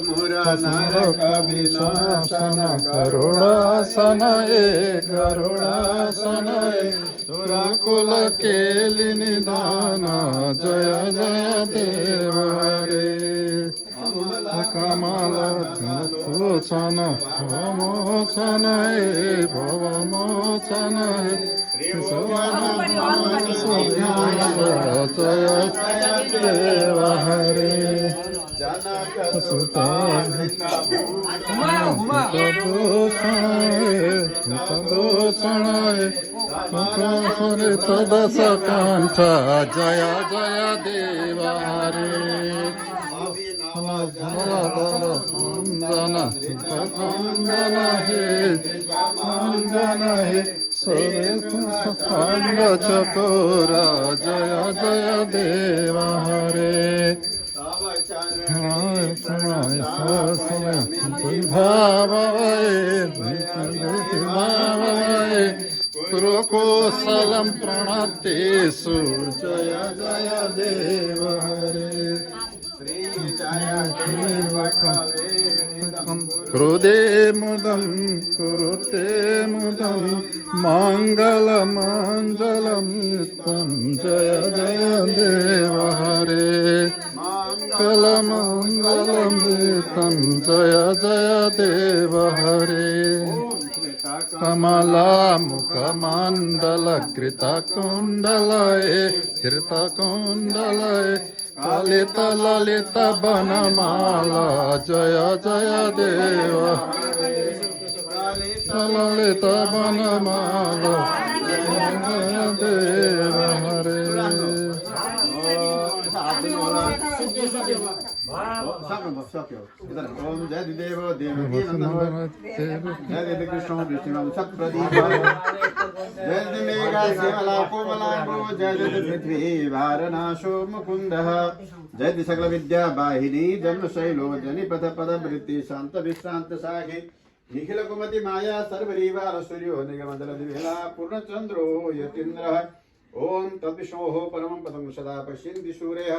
मुरा नरक विनाशन गरुड़ासन गरुड़ासन सुरकुल केलि निधान जय जय देव रे कमल लोचन भवमोचन भवमोचन जय देव हरे जनक सुतदूषण तदस कंठ जय जय देव हरे अंजन अंजन हे सुरेंग चकोर जय जय देव हरे कुरुकोसलं प्रणतेषु जय जय देव हरे क्रोधे मुदं कुरुते मुदं मङ्गलमञ्जलमित्तं जय जय देव हरे कलमङ्गलमित्तं जय जय देव हरे कमला मुखमण्डल कृतकुण्डलये कृतकुण्डलये ललित ललित बनमाला जय जय देव ललित बनमाला जय देव हरे ओम जय देव देवकी नंदन जय देव कृष्ण विष्णु सत्प्रदीप जय मेघा श्यामला कोमलांगो जय पृथ्वी वारणासो मुकुंदः जय सकल विद्या वाहिनी जन्म शैलो जनिपथ पद वृत्ति शांत विश्रांत सागे निखिल कुमति माया सर्वरीवार सूर्यो निगमंडल दिवेला पूर्णचंद्रो यतीन्द्रः ओम तद्विष्णोः परमं पदं सदा पश्यन्ति सूर्यः